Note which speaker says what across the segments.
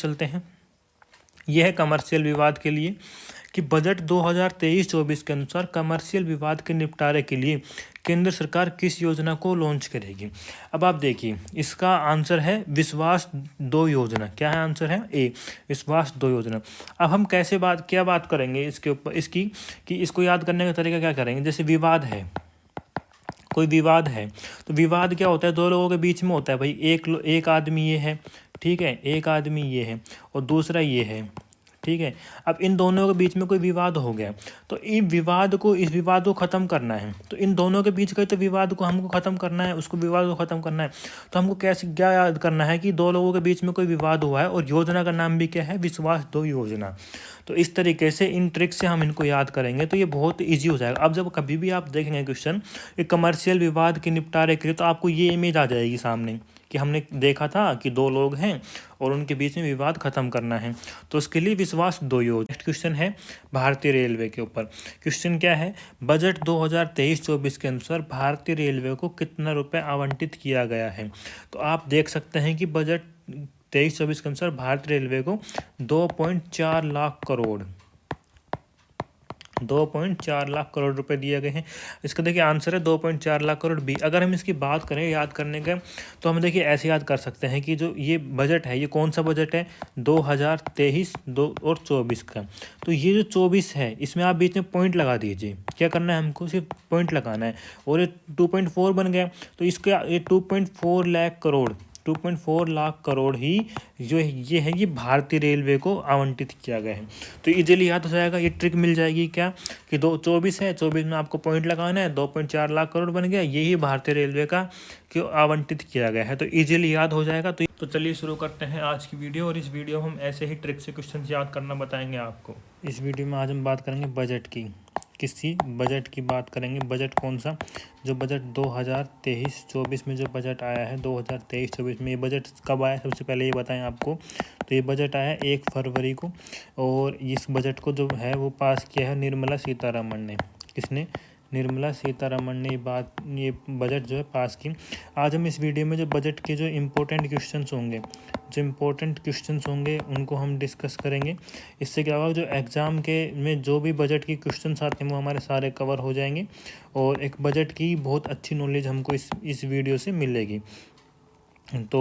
Speaker 1: चलते हैं। यह है कमर्शियल विवाद के लिए कि बजट 2023-24 के अनुसार कमर्शियल विवाद के निपटारे के लिए केंद्र सरकार किस योजना को लॉन्च करेगी। अब आप देखिए, इसका आंसर है विश्वास 2 योजना। क्या है आंसर है? ए, विश्वास 2 योजना। अब हम क्या बात करेंगे इसके ऊपर, इसकी कि इसको याद करने का तरीका क्या करेंगे। जैसे विवाद है, कोई विवाद है तो विवाद क्या होता है, दो लोगों के बीच में होता है भाई। एक आदमी ये है, ठीक है, एक आदमी ये है और दूसरा ये है, ठीक है। अब इन दोनों के बीच में कोई विवाद हो गया तो इस विवाद को ख़त्म करना है। तो इन दोनों के बीच का तो विवाद को हमको ख़त्म करना है, उसको विवाद को ख़त्म करना है। तो हमको क्या याद करना है कि दो लोगों के बीच में कोई विवाद हुआ है और योजना का नाम भी क्या है, विश्वास 2 योजना। तो इस तरीके से इन ट्रिक से हम इनको याद करेंगे तो ये बहुत ईजी हो जाएगा। अब जब कभी भी आप देखेंगे क्वेश्चन कमर्शियल विवाद के निपटारे के लिए, तो आपको ये इमेज आ जाएगी सामने कि हमने देखा था कि 2 लोग हैं और उनके बीच में विवाद खत्म करना है। तो उसके लिए विश्वास 2 योजना। नेक्स्ट क्वेश्चन है भारतीय रेलवे के ऊपर। क्वेश्चन क्या है, बजट 2023-24 के अनुसार भारतीय रेलवे को कितना रुपए आवंटित किया गया है। तो आप देख सकते हैं कि बजट 23-24 के अनुसार भारतीय रेलवे को 2.4 लाख करोड़ 2.4 लाख करोड़ रुपए दिए गए हैं। इसका देखिए आंसर है 2.4 लाख करोड़ बी। अगर हम इसकी बात करें याद करने का, तो हम देखिए ऐसे याद कर सकते हैं कि जो ये बजट है, ये कौन सा बजट है, 2023 और 24 का। तो ये जो 24 है, इसमें आप बीच में पॉइंट लगा दीजिए। क्या करना है हमको, सिर्फ पॉइंट लगाना है। और ये 2.4 बन गया तो इसका ये 2.4 लाख करोड़ 2.4 लाख करोड़ ही जो ये है, ये भारतीय रेलवे को आवंटित किया गया है। तो इजीली याद हो जाएगा, ये ट्रिक मिल जाएगी क्या कि 24 है, 24 में आपको पॉइंट लगाना है, 2.4 लाख करोड़ बन गया, यही भारतीय रेलवे का क्यों आवंटित किया गया है। तो इजीली याद हो जाएगा। तो चलिए शुरू करते हैं आज की वीडियो। और इस वीडियो में हम ऐसे ही ट्रिक से क्वेश्चन याद करना बताएंगे आपको। इस वीडियो में आज हम बात करेंगे बजट की, किसी बजट की बात करेंगे। बजट कौन सा, जो बजट 2023-24 में जो बजट आया है, 2023-24 में ये बजट कब आया, सबसे पहले ये बताएं आपको। तो ये बजट आया 1 फरवरी को और इस बजट को जो है वो पास किया है निर्मला सीतारमण ने। किसने? निर्मला सीतारमण ने ये बजट जो है पास की। आज हम इस वीडियो में जो बजट के जो इम्पोर्टेंट क्वेश्चंस होंगे उनको हम डिस्कस करेंगे। इससे क्या होगा, जो एग्ज़ाम के में जो भी बजट की क्वेश्चंस आते हैं वो हमारे सारे कवर हो जाएंगे और एक बजट की बहुत अच्छी नॉलेज हमको इस वीडियो से मिलेगी। तो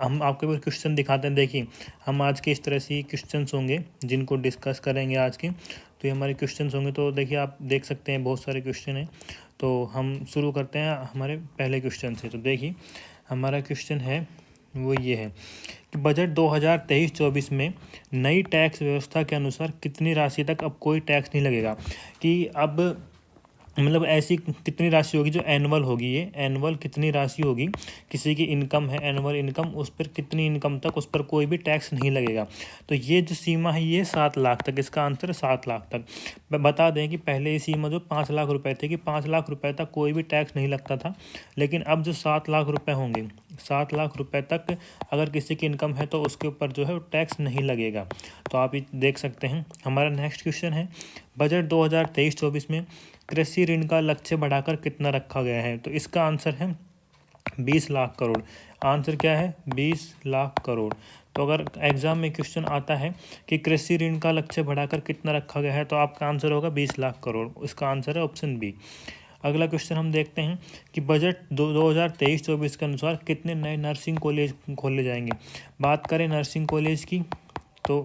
Speaker 1: हम आपको भी क्वेश्चन दिखाते हैं। देखिए, हम आज के इस तरह से क्वेश्चंस होंगे जिनको डिस्कस करेंगे आज के। तो ये हमारे क्वेश्चंस होंगे। तो देखिए, आप देख सकते हैं बहुत सारे क्वेश्चन हैं। तो हम शुरू करते हैं हमारे पहले क्वेश्चन से। तो देखिए, हमारा क्वेश्चन है वो ये है कि बजट 2023-24 में नई टैक्स व्यवस्था के अनुसार कितनी राशि तक अब कोई टैक्स नहीं लगेगा। कि अब मतलब ऐसी कितनी राशि होगी जो एनुअल होगी, ये एनुअल कितनी राशि होगी, किसी की इनकम है एनुअल इनकम, उस पर कितनी इनकम तक उस पर कोई भी टैक्स नहीं लगेगा। तो ये जो सीमा है ये 7 लाख तक, इसका आंसर है 7 लाख तक। बता दें कि पहले ये सीमा जो 5 लाख रुपए थे कि 5 लाख रुपए तक कोई भी टैक्स नहीं लगता था, लेकिन अब जो 7 लाख रुपए होंगे, 7 लाख रुपए तक अगर किसी की इनकम है तो उसके ऊपर जो है टैक्स नहीं लगेगा। तो आप देख सकते हैं। हमारा नेक्स्ट क्वेश्चन है, बजट 2023-24 में कृषि ऋण का लक्ष्य बढ़ाकर कितना रखा गया है। तो इसका आंसर है 20 लाख करोड़। आंसर क्या है? 20 लाख करोड़। तो अगर एग्जाम में क्वेश्चन आता है कि कृषि ऋण का लक्ष्य बढ़ाकर कितना रखा गया है, तो आपका आंसर होगा 20 लाख करोड़। इसका आंसर है ऑप्शन बी। अगला क्वेश्चन हम देखते हैं कि बजट 2023-24 के अनुसार कितने नए नर्सिंग कॉलेज खोले जाएंगे। बात करें नर्सिंग कॉलेज की, तो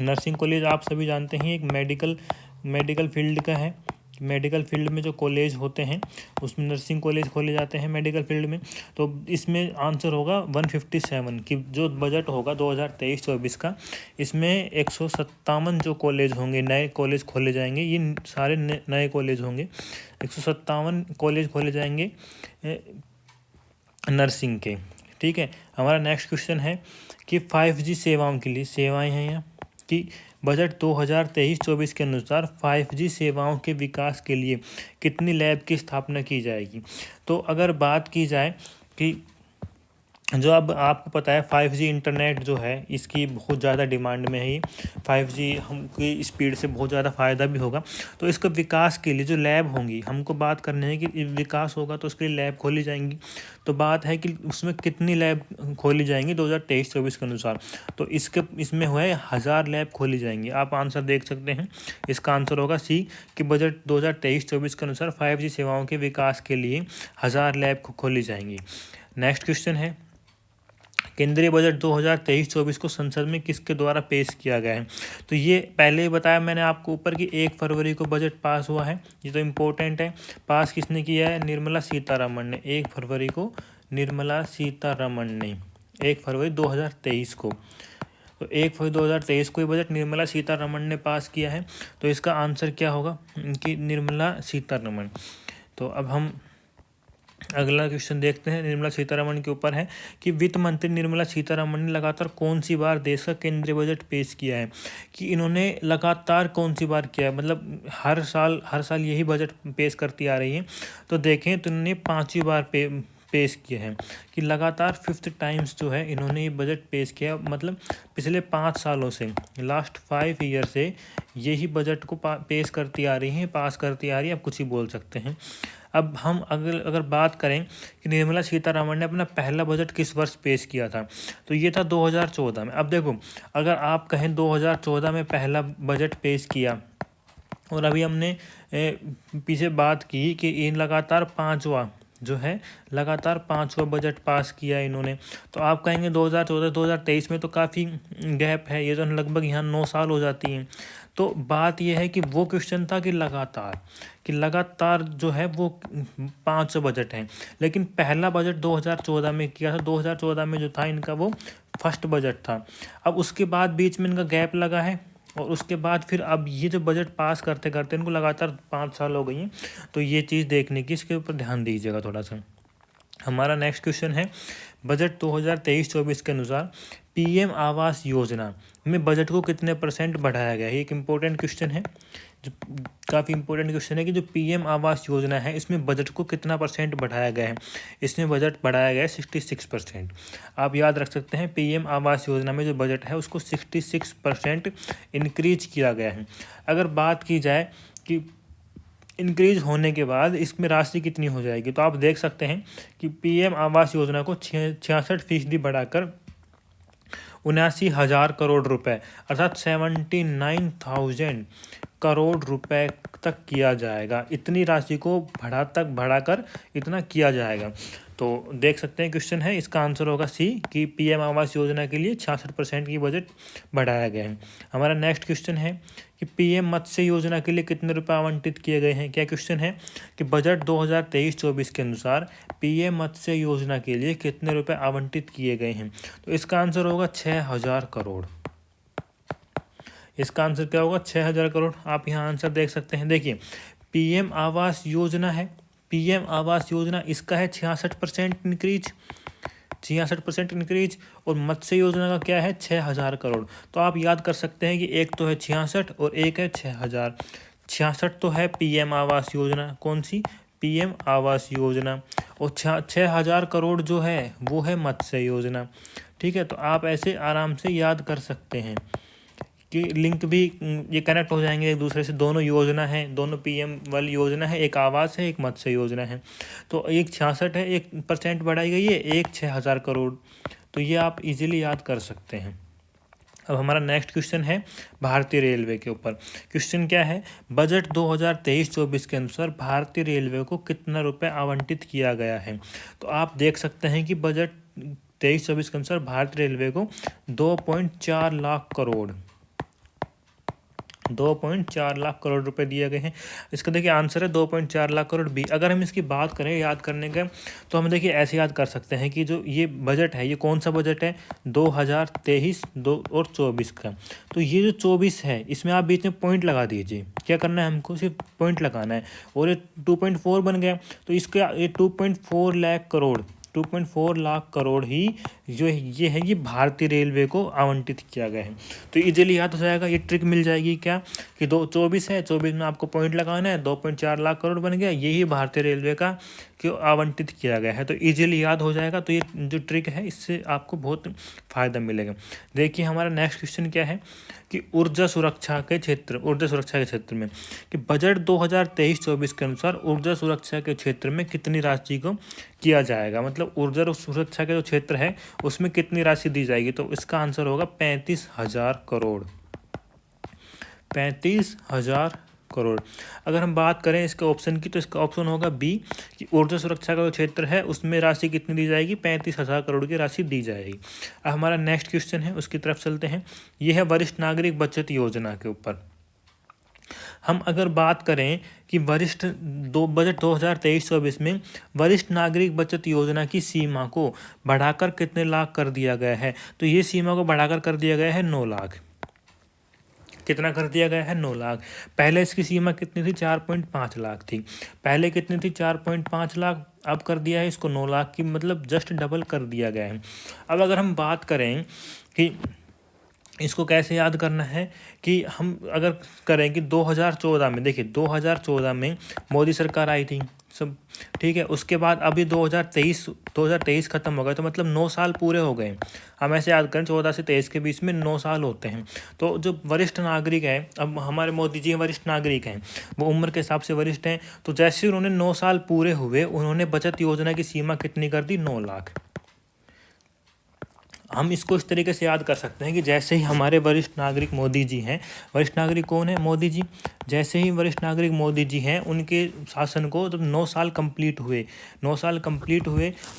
Speaker 1: नर्सिंग कॉलेज आप सभी जानते हैं एक मेडिकल फील्ड का है। मेडिकल फील्ड में जो कॉलेज होते हैं उसमें नर्सिंग कॉलेज खोले जाते हैं मेडिकल फील्ड में। तो इसमें आंसर होगा 157 कि जो बजट होगा 2023-24 का, इसमें 157 जो कॉलेज होंगे, नए कॉलेज खोले जाएंगे। ये सारे नए कॉलेज होंगे, 157 कॉलेज खोले जाएंगे नर्सिंग के। ठीक है। हमारा नेक्स्ट क्वेश्चन है कि 5G सेवाओं के लिए, सेवाएं हैं यहाँ कि बजट 2023-24 के अनुसार 5G सेवाओं के विकास के लिए कितनी लैब की स्थापना की जाएगी। तो अगर बात की जाए कि जो अब आपको पता है 5G इंटरनेट जो है इसकी बहुत ज़्यादा डिमांड में है। ये 5G हमकी स्पीड से बहुत ज़्यादा फ़ायदा भी होगा। तो इसका विकास के लिए जो लैब होंगी, हमको बात करनी है कि विकास होगा तो उसके लिए लैब खोली जाएंगी। तो बात है कि उसमें कितनी लैब खोली जाएंगी 2023-24 के अनुसार। तो इसमें हुआ है 1000 लैब खोली जाएंगी। आप आंसर देख सकते हैं, इसका आंसर होगा सी कि बजट 2023-24 के अनुसार 5G सेवाओं के विकास के लिए 1000 लैब खोली जाएंगी। नेक्स्ट क्वेश्चन है, केंद्रीय बजट 2023-24 को संसद में किसके द्वारा पेश किया गया है? तो ये पहले ही बताया मैंने आपको ऊपर कि 1 फरवरी को बजट पास हुआ है। ये तो इम्पोर्टेंट है। पास किसने किया है? निर्मला सीतारमण ने। 1 फरवरी को निर्मला सीतारमण ने, 1 फरवरी 2023 को। तो 1 फरवरी 2023 को ये बजट निर्मला सीतारमण ने पास किया है। तो इसका आंसर क्या होगा कि निर्मला सीतारमण। तो अब हम अगला क्वेश्चन देखते हैं, निर्मला सीतारमण के ऊपर है कि वित्त मंत्री निर्मला सीतारमण ने लगातार कौन सी बार देश का केंद्रीय बजट पेश किया है? कि इन्होंने लगातार कौन सी बार किया है, मतलब हर साल यही बजट पेश करती आ रही है। तो देखें तो इन्होंने 5वीं बार पेश किया है कि लगातार 5th टाइम्स जो है इन्होंने ये बजट पेश किया। मतलब पिछले 5 सालों से, लास्ट 5 ईयर से यही बजट को पेश करती आ रही है, पास करती आ रही है, आप कुछ ही बोल सकते हैं। अब हम अगर बात करें कि निर्मला सीतारमण ने अपना पहला बजट किस वर्ष पेश किया था, तो ये था 2014 में। अब देखो, अगर आप कहें 2014 में पहला बजट पेश किया और अभी हमने पीछे बात की कि इन लगातार 5वां बजट पास किया इन्होंने, तो आप कहेंगे 2014-2023 में तो काफ़ी गैप है, ये तो लगभग यहाँ 9 साल हो जाती हैं। तो बात यह है कि वो क्वेश्चन था कि लगातार जो है वो 5 बजट हैं, लेकिन पहला बजट 2014 में किया था। 2014 में जो था इनका वो फर्स्ट बजट था। अब उसके बाद बीच में इनका गैप लगा है और उसके बाद फिर अब ये जो बजट पास करते करते इनको लगातार 5 साल हो गई हैं। तो ये चीज़ देखने की, इसके ऊपर ध्यान दीजिएगा थोड़ा सा। हमारा नेक्स्ट क्वेश्चन है, बजट 2023-24 के अनुसार पीएम आवास योजना में बजट को कितने % बढ़ाया गया है? एक इम्पोर्टेंट क्वेश्चन है, जो काफ़ी इंपॉर्टेंट क्वेश्चन है कि जो पीएम आवास योजना है इसमें बजट को कितना % बढ़ाया गया है? इसमें बजट बढ़ाया गया है 66%। आप याद रख सकते हैं, पीएम आवास योजना में जो बजट है उसको 66% इंक्रीज किया गया है। अगर बात की जाए कि इंक्रीज होने के बाद इसमें राशि कितनी हो जाएगी, तो आप देख सकते हैं कि पीएम आवास योजना को 66% बढ़ाकर 79,000 करोड़ रुपए, अर्थात 79,000 करोड़ रुपए तक किया जाएगा। इतनी राशि को बढ़ाकर इतना किया जाएगा। तो देख सकते हैं क्वेश्चन है, इसका आंसर होगा सी कि पीएम आवास योजना के लिए 66% की बजट बढ़ाया गया है। हमारा नेक्स्ट क्वेश्चन है कि पीएम मत्स्य योजना के लिए कितने रुपए आवंटित किए गए हैं? क्या क्वेश्चन है कि बजट 2023-24 के अनुसार पीएम मत्स्य योजना के लिए कितने रुपए आवंटित किए गए हैं? तो इसका आंसर होगा 6,000 करोड़। इसका आंसर क्या होगा? 6,000 करोड़। आप यहाँ आंसर देख सकते हैं। देखिए, पीएम आवास योजना है, पीएम आवास योजना इसका है 66% इंक्रीज, 66% इंक्रीज, और मत्स्य योजना का क्या है? 6,000 करोड़। तो आप याद कर सकते हैं कि एक तो है 66 और एक है 6,000। 66 तो है पीएम आवास योजना, कौन सी? पीएम आवास योजना, और 6,000 करोड़ जो है वो है मत्स्य योजना। ठीक है, तो आप ऐसे आराम से याद कर सकते हैं कि लिंक भी ये कनेक्ट हो जाएंगे एक दूसरे से। दोनों योजना है, दोनों पीएम वाली योजना है, एक आवास है, एक मत्स्य योजना है। तो एक 66 है, 1% बढ़ाई गई है, एक 6,000 करोड़। तो ये आप इजीली याद कर सकते हैं। अब हमारा नेक्स्ट क्वेश्चन है भारतीय रेलवे के ऊपर। क्वेश्चन क्या है? बजट 2023-24 के अनुसार भारतीय रेलवे को कितना रुपए आवंटित किया गया है? तो आप देख सकते हैं कि बजट 23-24 के अनुसार भारतीय रेलवे को 2.4 लाख करोड़, 2.4 लाख करोड़ रुपए दिए गए हैं। इसका देखिए आंसर है 2.4 लाख करोड़ बी। अगर हम इसकी बात करें याद करने का, तो हम देखिए ऐसे याद कर सकते हैं कि जो ये बजट है, ये कौन सा बजट है? 2023 और 24 का। तो ये जो 24 है इसमें आप बीच में पॉइंट लगा दीजिए। क्या करना है हमको? सिर्फ पॉइंट लगाना है। और ये 2.4 बन गया, तो इसका ये 2.4 लाख करोड़, 2.4 लाख करोड़ ही जो ये है ये भारतीय रेलवे को आवंटित किया गया है। तो इजीली याद हो जाएगा। ये ट्रिक मिल जाएगी क्या कि 24 है, 24 में आपको पॉइंट लगाना है, 2.4 लाख करोड़ बन गया, यही भारतीय रेलवे का को आवंटित किया गया है। तो इजीली याद हो जाएगा। तो ये जो ट्रिक है इससे आपको बहुत फ़ायदा मिलेगा। देखिए हमारा नेक्स्ट क्वेश्चन क्या है कि ऊर्जा सुरक्षा के क्षेत्र में कि बजट 2023-24 के अनुसार ऊर्जा सुरक्षा के क्षेत्र में कितनी राशि को किया जाएगा, मतलब ऊर्जा सुरक्षा का जो क्षेत्र है उसमें कितनी राशि दी जाएगी। तो इसका आंसर होगा 35,000 करोड़। 35,000 करोड़। अगर हम बात करें इसके ऑप्शन की तो इसका ऑप्शन होगा बी कि ऊर्जा सुरक्षा का जो क्षेत्र है उसमें राशि कितनी दी जाएगी, 35,000 करोड़ की राशि दी जाएगी। अब हमारा नेक्स्ट क्वेश्चन है उसकी तरफ चलते हैं। यह है वरिष्ठ नागरिक बचत योजना के ऊपर। हम अगर बात करें कि बजट 2023-24 में वरिष्ठ नागरिक बचत योजना की सीमा को बढ़ाकर कितने लाख कर दिया गया है, तो ये सीमा को बढ़ाकर कर दिया गया है 9 लाख। कितना कर दिया गया है, 9 लाख। पहले इसकी सीमा कितनी थी, 4.5 लाख थी। पहले कितनी थी, 4.5 लाख। अब कर दिया है इसको 9 लाख की, मतलब जस्ट डबल कर दिया गया है। अब अगर हम बात करें कि इसको कैसे याद करना है, कि हम अगर करें कि 2014 में, देखिए 2014 में मोदी सरकार आई थी सब, ठीक है। उसके बाद अभी 2023 खत्म हो गया, तो मतलब 9 साल पूरे हो गए। हम ऐसे याद करें 14 से 23 के बीच में 9 साल होते हैं। तो जो वरिष्ठ नागरिक है, अब हमारे मोदी जी वरिष्ठ नागरिक हैं, वो उम्र के हिसाब से वरिष्ठ हैं। तो जैसे उन्होंने 9 साल पूरे हुए, उन्होंने बचत योजना की सीमा कितनी कर दी, 9 लाख। हम इसको इस तरीके से याद कर सकते हैं कि जैसे ही हमारे वरिष्ठ नागरिक मोदी जी हैं, वरिष्ठ नागरिक कौन है, मोदी जी। जैसे ही वरिष्ठ नागरिक मोदी जी हैं, उनके शासन को जब 9 साल कंप्लीट हुए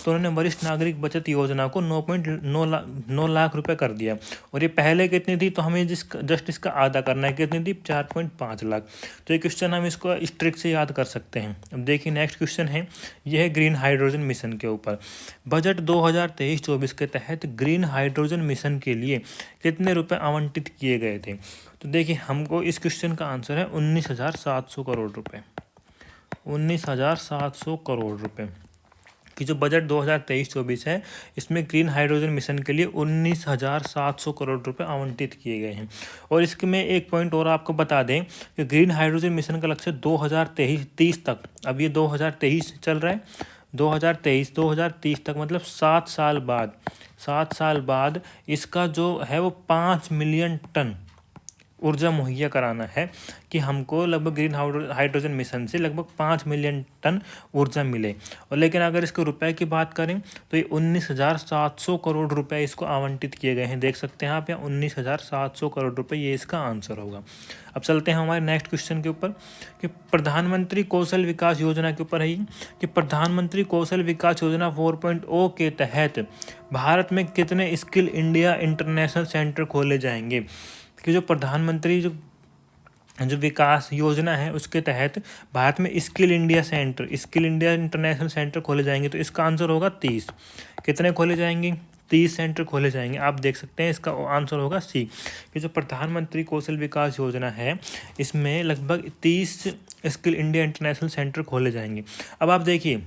Speaker 1: तो उन्होंने वरिष्ठ नागरिक बचत योजना को 9 लाख रुपए कर दिया। और ये पहले कितनी थी, तो हमें जस्ट इसका आधा करना है, कितनी थी, 4.5 लाख। तो ये क्वेश्चन हम इसको इस ट्रिक से याद कर सकते हैं। अब देखिए नेक्स्ट क्वेश्चन है, यह है ग्रीन हाइड्रोजन मिशन के ऊपर। बजट 2023-24 के तहत ग्रीन हाइड्रोजन मिशन के लिए कितने रुपए आवंटित किए गए थे। तो देखिए हमको इस क्वेश्चन का आंसर है 19,700 करोड़ रुपए। 19,700 करोड़ रुपए कि जो बजट 2023-24 है, इसमें ग्रीन हाइड्रोजन मिशन के लिए 19,700 करोड़ रुपए आवंटित किए गए हैं। और इसके में एक पॉइंट और आपको बता दें कि ग्रीन हाइड्रोजन मिशन का लक्ष्य 2030 तक, अब ये 2023 चल रहा है, 2030 तक मतलब 7 साल बाद इसका जो है वो 5 मिलियन टन ऊर्जा मुहैया कराना है, कि हमको लगभग ग्रीन हाइड्रोजन मिशन से लगभग 5 मिलियन टन ऊर्जा मिले। और लेकिन अगर इसके रुपए की बात करें तो ये 19,700 करोड़ रुपए इसको आवंटित किए गए हैं। देख सकते हैं आप यहाँ 19,700 करोड़ रुपए, ये इसका आंसर होगा। अब चलते हैं हमारे नेक्स्ट क्वेश्चन के ऊपर कि प्रधानमंत्री कौशल विकास योजना के ऊपर है कि प्रधानमंत्री कौशल विकास योजना 4.0 के तहत भारत में कितने स्किल इंडिया इंटरनेशनल सेंटर खोले जाएंगे। कि जो प्रधानमंत्री जो विकास योजना है उसके तहत भारत में स्किल इंडिया इंटरनेशनल सेंटर खोले जाएंगे। तो इसका आंसर होगा 30। कितने खोले जाएंगे, 30 सेंटर खोले जाएंगे। आप देख सकते हैं इसका आंसर होगा सी, कि जो प्रधानमंत्री कौशल विकास योजना है इसमें लगभग 30 स्किल इंडिया इंटरनेशनल सेंटर खोले जाएंगे। अब आप देखिए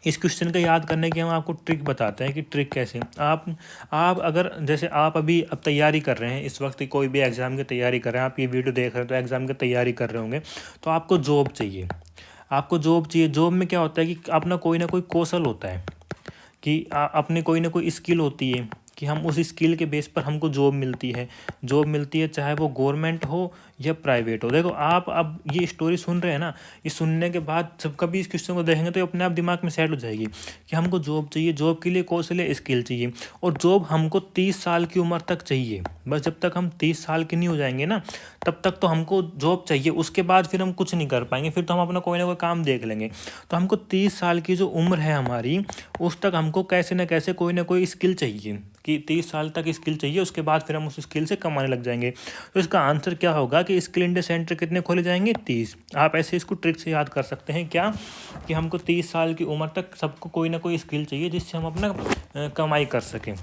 Speaker 1: इस क्वेश्चन का याद करने की हम आपको ट्रिक बताते हैं कि ट्रिक कैसे। आप अगर जैसे आप अभी अब तैयारी कर रहे हैं, इस वक्त कोई भी एग्ज़ाम की तैयारी कर रहे हैं, आप ये वीडियो देख रहे हैं तो एग्ज़ाम की तैयारी कर रहे होंगे, तो आपको जॉब चाहिए। जॉब में क्या होता है कि अपना कोई ना कोई कौशल होता है, कि अपने कोई ना कोई स्किल होती है, कि हम उस स्किल के बेस पर हमको जॉब मिलती है, चाहे वो गवर्नमेंट हो या प्राइवेट हो। देखो आप अब ये स्टोरी सुन रहे हैं ना, ये सुनने के बाद जब कभी इस क्वेश्चन को देखेंगे तो अपने आप दिमाग में सेट हो जाएगी कि हमको जॉब चाहिए, जॉब के लिए कौशल है, स्किल चाहिए। और जॉब हमको 30 साल की उम्र तक चाहिए। बस जब तक हम 30 साल के नहीं हो जाएंगे ना, तब तक तो हमको जॉब चाहिए। उसके बाद फिर हम कुछ नहीं कर पाएंगे, फिर तो हम अपना कोई ना कोई काम देख लेंगे। तो हमको 30 साल की जो उम्र है हमारी, उस तक हमको कैसे न कैसे कोई ना कोई स्किल चाहिए, कि 30 साल तक स्किल चाहिए। उसके बाद फिर हम उस स्किल से कमाने लग जाएंगे। तो इसका आंसर क्या होगा कि स्किल इंडिया सेंटर कितने खोले जाएंगे, 30। आप ऐसे इसको ट्रिक से याद कर सकते हैं क्या, कि हमको 30 साल की उम्र तक सबको कोई ना कोई स्किल चाहिए जिससे हम अपना कमाई कर सकें।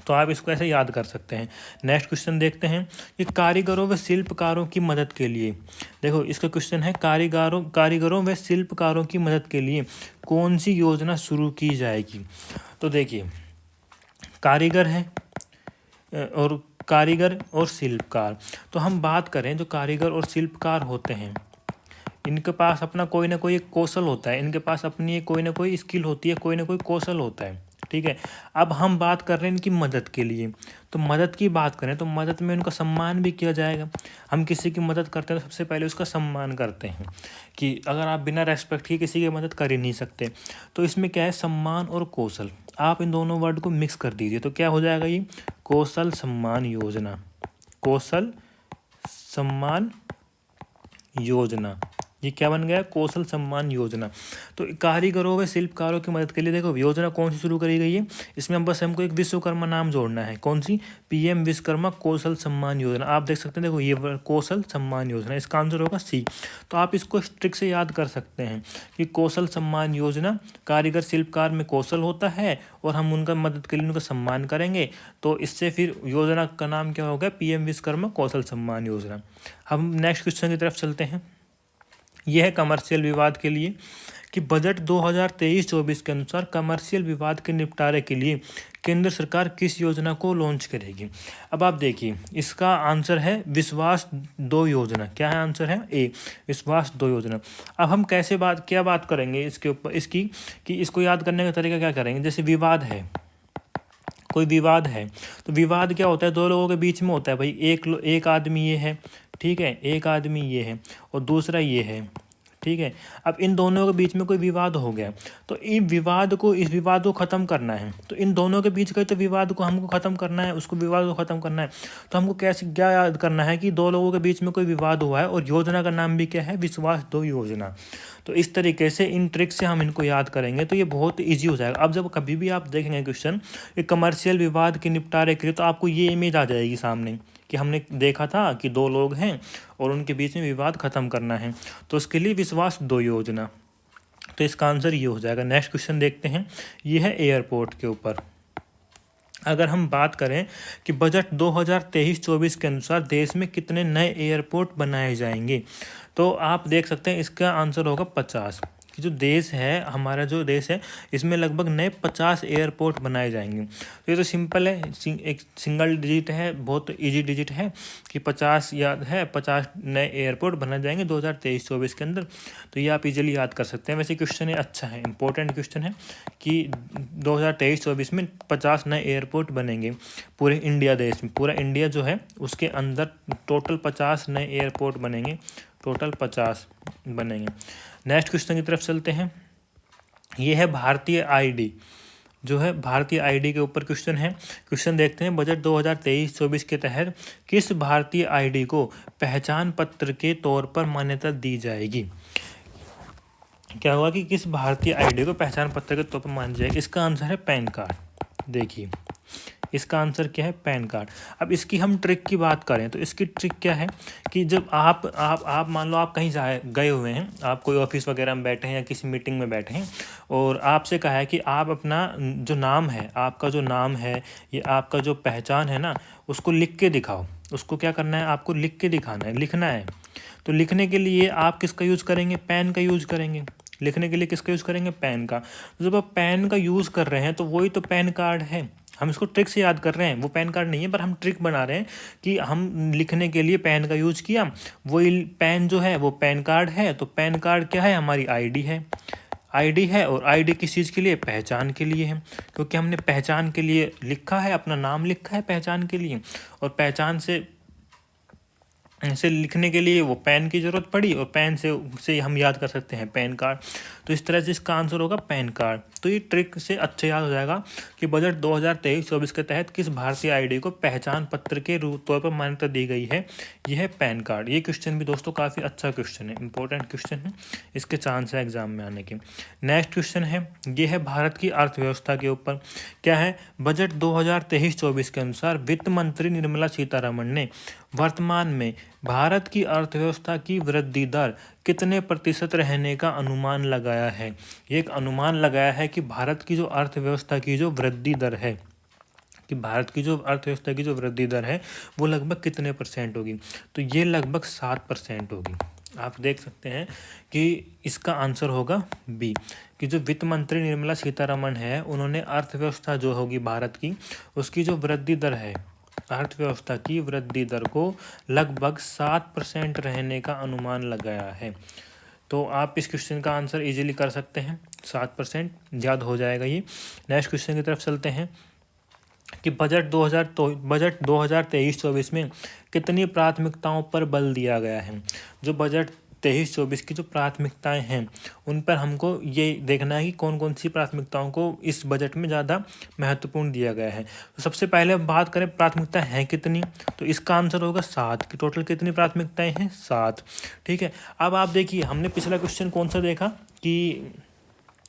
Speaker 1: तो आप इसको ऐसे याद कर सकते हैं। नेक्स्ट क्वेश्चन देखते हैं कि कारीगरों व शिल्पकारों की मदद के लिए, देखो इसका क्वेश्चन है कारीगरों व शिल्पकारों की मदद के लिए कौन सी योजना शुरू की जाएगी। तो देखिए कारीगर और शिल्पकार, तो हम बात करें जो कारीगर और शिल्पकार होते हैं, इनके पास अपना कोई ना कोई एक कौशल होता है, इनके पास अपनी कोई ना कोई स्किल होती है, कोई ना कोई कौशल होता है, ठीक है। अब हम बात कर रहे हैं इनकी मदद के लिए, तो मदद की बात करें तो मदद में उनका सम्मान भी किया जाएगा। हम किसी की मदद करते हैं तो सबसे पहले उसका सम्मान करते हैं, कि अगर आप बिना रेस्पेक्ट के किसी की मदद कर ही नहीं सकते। तो इसमें क्या है, सम्मान और कौशल, आप इन दोनों वर्ड को मिक्स कर दीजिए तो क्या हो जाएगा, ये कौशल सम्मान योजना, कौशल सम्मान योजना, ये क्या बन गया, कौशल सम्मान योजना। तो कारीगरों व शिल्पकारों की मदद के लिए देखो योजना कौन सी शुरू करी गई है, इसमें बस हमको एक विश्वकर्मा नाम जोड़ना है, कौन सी, पीएम विश्वकर्मा कौशल सम्मान योजना। आप देख सकते हैं, देखो ये कौशल सम्मान योजना, इसका आंसर होगा सी। तो आप इसको ट्रिक से याद कर सकते हैं कि कौशल सम्मान योजना, कारीगर शिल्पकार में कौशल होता है और हम उनका मदद के लिए उनका सम्मान करेंगे, तो इससे फिर योजना का नाम क्या होगा, पीएम विश्वकर्मा कौशल सम्मान योजना। हम नेक्स्ट क्वेश्चन की तरफ चलते हैं। यह है कमर्शियल विवाद के लिए, कि बजट 2023-24 के अनुसार कमर्शियल विवाद के निपटारे के लिए केंद्र सरकार किस योजना को लॉन्च करेगी। अब आप देखिए, इसका आंसर है विश्वास 2 योजना। क्या है आंसर है, ए, विश्वास 2 योजना। अब हम क्या बात करेंगे इसके ऊपर, इसकी, कि इसको याद करने का तरीका क्या करेंगे। जैसे विवाद है, कोई विवाद है, तो विवाद क्या होता है, 2 लोगों के बीच में होता है भाई, एक आदमी ये है, ठीक है, एक आदमी ये है और दूसरा ये है, ठीक है। अब इन दोनों के बीच में कोई विवाद हो गया, तो इस विवाद को ख़त्म करना है, तो इन दोनों के बीच का तो विवाद को हमको ख़त्म करना है, उसको विवाद को ख़त्म करना है। तो हमको क्या याद करना है कि 2 लोगों के बीच में कोई विवाद हुआ है और योजना का नाम भी क्या है, विश्वास 2 योजना। तो इस तरीके से इन ट्रिक से हम इनको याद करेंगे तो ये बहुत ईजी हो जाएगा। अब जब कभी भी आप देखेंगे क्वेश्चन कमर्शियल विवाद के निपटारे के लिए, तो आपको ये इमेज आ जाएगी सामने कि हमने देखा था कि 2 लोग हैं और उनके बीच में विवाद खत्म करना है, तो उसके लिए विश्वास 2 योजना। तो इसका आंसर ये हो जाएगा। नेक्स्ट क्वेश्चन देखते हैं, ये है एयरपोर्ट के ऊपर। अगर हम बात करें कि बजट 2023-24 के अनुसार देश में कितने नए एयरपोर्ट बनाए जाएंगे, तो आप देख सकते हैं इसका आंसर होगा 50। कि जो देश है, हमारा जो देश है, इसमें लगभग नए 50 एयरपोर्ट बनाए जाएंगे। तो ये तो सिंपल है, एक सिंगल डिजिट है, बहुत इजी डिजिट है कि 50 याद है, 50 नए एयरपोर्ट बनाए जाएंगे 2023-24 के अंदर। तो ये आप इजीली याद कर सकते हैं। वैसे क्वेश्चन है अच्छा है, इंपॉर्टेंट क्वेश्चन है कि 2023-24 में 50 नए एयरपोर्ट बनेंगे पूरे इंडिया देश में। पूरा इंडिया जो है उसके अंदर टोटल 50 नए एयरपोर्ट बनेंगे, टोटल 50 बनेंगे। नेक्स्ट क्वेश्चन की तरफ चलते हैं। ये है भारतीय आईडी, जो है भारतीय आईडी के ऊपर क्वेश्चन है। क्वेश्चन देखते हैं, बजट 2023-24 के तहत किस भारतीय आईडी को पहचान पत्र के तौर पर मान्यता दी जाएगी। क्या होगा कि किस भारतीय आईडी को पहचान पत्र के तौर पर मानी जाएगी। इसका आंसर है पैन कार्ड। देखिए इसका आंसर क्या है, पैन कार्ड। अब इसकी हम ट्रिक की बात करें तो इसकी ट्रिक क्या है कि जब आप मान लो आप कहीं गए हुए हैं, आप कोई ऑफिस वगैरह में बैठे हैं या किसी मीटिंग में बैठे हैं और आपसे कहा है कि आप अपना जो नाम है, आपका जो नाम है या आपका जो पहचान है ना, उसको लिख के दिखाओ। उसको क्या करना है, आपको लिख के दिखाना है, लिखना है। तो लिखने के लिए आप किसका यूज़ करेंगे, पेन का यूज़ करेंगे। लिखने के लिए किसका यूज़ करेंगे, पेन का। तो जब आप पेन का यूज़ कर रहे हैं तो वही तो पैन कार्ड है। हम इसको ट्रिक से याद कर रहे हैं, वो पैन कार्ड नहीं है, पर हम ट्रिक बना रहे हैं कि हम लिखने के लिए पेन का यूज़ किया, वही पेन जो है वो पैन कार्ड है। तो पैन कार्ड क्या है, हमारी आईडी है, आईडी है। और आईडी किस चीज़ के लिए, पहचान के लिए है, क्योंकि हमने पहचान के लिए लिखा है, अपना नाम लिखा है पहचान के लिए, और पहचान से लिखने के लिए वो पेन की ज़रूरत पड़ी, और पेन से हम याद कर सकते हैं पैन कार्ड। तो इस तरह से इसका आंसर होगा पैन कार्ड। तो ये ट्रिक से अच्छे याद हो जाएगा कि बजट 2023-24 के तहत किस भारतीय आईडी को पहचान पत्र के तौर पर मान्यता दी गई है, यह है पैन कार्ड। ये क्वेश्चन भी दोस्तों काफ़ी अच्छा क्वेश्चन है, इंपॉर्टेंट क्वेश्चन है, इसके चांस है एग्जाम में आने के। नेक्स्ट क्वेश्चन है, ये है भारत की अर्थव्यवस्था के ऊपर। क्या है, बजट 2023-24 के अनुसार वित्त मंत्री निर्मला सीतारमण ने वर्तमान में भारत की अर्थव्यवस्था की वृद्धि दर कितने प्रतिशत रहने का अनुमान लगाया है। ये एक अनुमान लगाया है कि भारत की जो अर्थव्यवस्था की जो वृद्धि दर है, कि भारत की जो अर्थव्यवस्था की जो वृद्धि दर है वो लगभग कितने % होगी। तो ये लगभग 7% होगी। आप देख सकते हैं कि इसका आंसर होगा बी, कि जो वित्त मंत्री निर्मला सीतारमण है, उन्होंने अर्थव्यवस्था जो होगी भारत की, उसकी जो वृद्धि दर है, अर्थव्यवस्था की वृद्धि दर को लगभग 7% रहने का अनुमान लगाया है। तो आप इस क्वेश्चन का आंसर इजीली कर सकते हैं, 7% याद हो जाएगा ये। नेक्स्ट क्वेश्चन की तरफ चलते हैं कि बजट 2023-24 में कितनी प्राथमिकताओं पर बल दिया गया है। जो बजट 23-24 की जो प्राथमिकताएं हैं उन पर हमको ये देखना है कि कौन कौन सी प्राथमिकताओं को इस बजट में ज़्यादा महत्वपूर्ण दिया गया है। तो सबसे पहले हम बात करें प्राथमिकता हैं कितनी, तो इसका आंसर होगा 7 की टोटल कितनी प्राथमिकताएं हैं, 7। ठीक है, अब आप देखिए हमने पिछला क्वेश्चन कौन सा देखा कि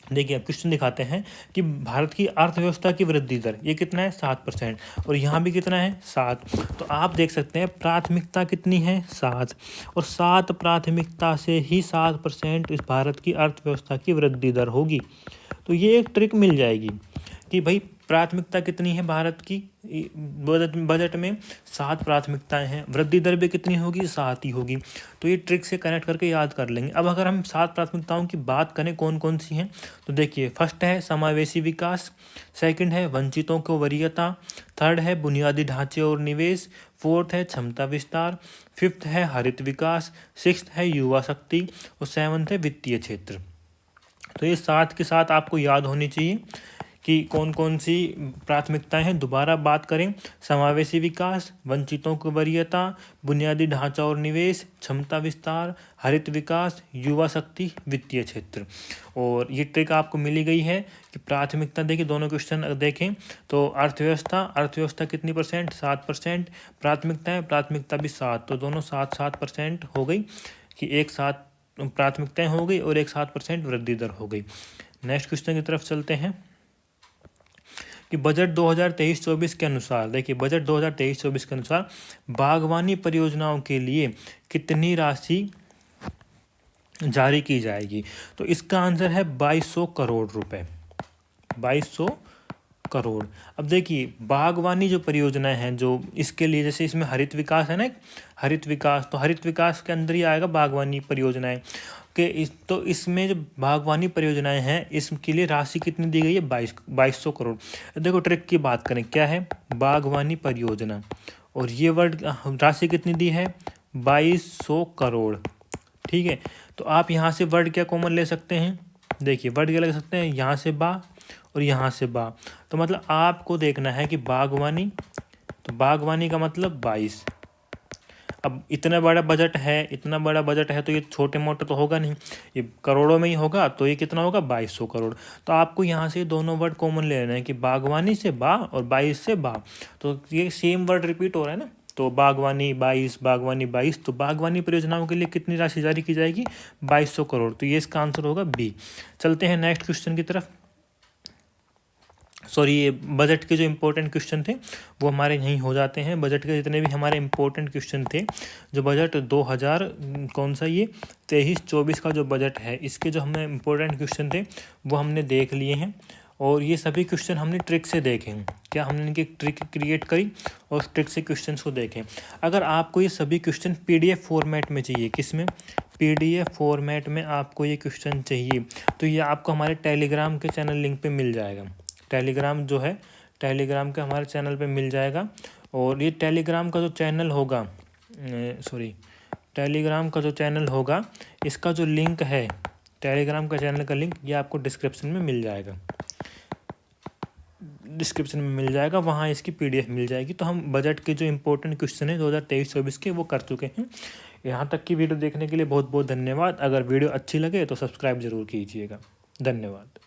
Speaker 1: देखिए अब क्वेश्चन दिखाते हैं कि भारत की अर्थव्यवस्था की वृद्धि दर ये कितना है, 7%, और यहाँ भी कितना है, 7। तो आप देख सकते हैं प्राथमिकता कितनी है, 7, और 7 प्राथमिकता से ही 7% इस भारत की अर्थव्यवस्था की वृद्धि दर होगी। तो ये एक ट्रिक मिल जाएगी कि भाई प्राथमिकता कितनी है भारत की, बजट में 7 प्राथमिकताएं हैं, वृद्धि दर भी कितनी होगी, 7 ही होगी। तो ये ट्रिक से कनेक्ट करके याद कर लेंगे। अब अगर हम 7 प्राथमिकताओं की बात करें कौन कौन सी हैं, तो देखिए फर्स्ट है समावेशी विकास, सेकंड है वंचितों को वरीयता, थर्ड है बुनियादी ढांचे और निवेश, फोर्थ है क्षमता विस्तार, फिफ्थ है हरित विकास, सिक्स्थ है युवा शक्ति, और सेवंथ है वित्तीय क्षेत्र। तो ये 7 के साथ आपको याद होनी चाहिए कि कौन कौन सी प्राथमिकताएं हैं। दोबारा बात करें, समावेशी विकास, वंचितों की वरीयता, बुनियादी ढांचा और निवेश, क्षमता विस्तार, हरित विकास, युवा शक्ति, वित्तीय क्षेत्र। और ये ट्रिक आपको मिली गई है कि प्राथमिकता देखिए, दोनों क्वेश्चन देखें तो अर्थव्यवस्था कितनी परसेंट, 7%, प्राथमिकता भी 7, तो दोनों 7% हो गई कि एक 7 प्राथमिकताएं हो गई और एक 7% वृद्धि दर हो गई। नेक्स्ट क्वेश्चन की तरफ चलते हैं कि बजट 2023-24 के अनुसार, देखिए बजट 2023-24 के अनुसार बागवानी परियोजनाओं के लिए कितनी राशि जारी की जाएगी। तो इसका आंसर है 2200 करोड़ रुपए, 2200 करोड़। अब देखिए बागवानी जो परियोजनाएं हैं जो इसके लिए, जैसे इसमें हरित विकास है ना, हरित विकास, तो हरित विकास के अंदर ही आएगा बागवानी परियोजनाएं के तो इसमें जो बागवानी परियोजनाएं हैं इसके लिए राशि कितनी दी गई है, 2200 करोड़। देखो ट्रिक की बात करें, क्या है, बागवानी परियोजना, और ये वर्ड राशि कितनी दी है, 2200 करोड़। ठीक है, तो आप यहाँ से वर्ड क्या कॉमन ले सकते हैं, देखिए वर्ड क्या ले सकते हैं, यहाँ से बा और यहाँ से बा, तो मतलब आपको देखना है कि बागवानी, तो बागवानी का मतलब 22। अब इतना बड़ा बजट है तो ये छोटे मोटे तो होगा नहीं, ये करोड़ों में ही होगा, तो ये कितना होगा, 2200 करोड़। तो आपको यहाँ से दोनों वर्ड कॉमन ले लेना है कि बागवानी से बा और 22 से बा, तो ये सेम वर्ड रिपीट हो रहा है ना, तो बागवानी 22, तो बागवानी परियोजनाओं के लिए कितनी राशि जारी की जाएगी, 2200 करोड़। तो ये इसका आंसर होगा बी। चलते हैं नेक्स्ट क्वेश्चन की तरफ। सॉरी, ये बजट के जो इम्पोर्टेंट क्वेश्चन थे वो हमारे यहीं हो जाते हैं। बजट के जितने भी हमारे इम्पोर्टेंट क्वेश्चन थे, जो बजट 23-24 का जो बजट है, इसके जो हमने इम्पोर्टेंट क्वेश्चन थे वो हमने देख लिए हैं, और ये सभी क्वेश्चन हमने ट्रिक से देखे हैं। क्या हमने इनकी ट्रिक क्रिएट करी और उस ट्रिक से क्वेश्चन को देखें। अगर आपको ये सभी क्वेश्चन PDF फॉर्मेट में चाहिए, किस में, PDF फॉर्मेट में आपको ये क्वेश्चन चाहिए, तो ये आपको हमारे टेलीग्राम के चैनल लिंक पे मिल जाएगा। टेलीग्राम जो है, टेलीग्राम के हमारे चैनल पे मिल जाएगा, और ये टेलीग्राम का जो चैनल होगा, टेलीग्राम का जो चैनल होगा, इसका जो लिंक है, टेलीग्राम का चैनल का लिंक, ये आपको डिस्क्रिप्शन में मिल जाएगा, वहाँ इसकी PDF मिल जाएगी। तो हम बजट के जो इम्पोर्टेंट क्वेश्चन है 2023-24 के वो कर चुके हैं। यहाँ तक की वीडियो देखने के लिए बहुत बहुत धन्यवाद। अगर वीडियो अच्छी लगे तो सब्सक्राइब जरूर कीजिएगा। धन्यवाद।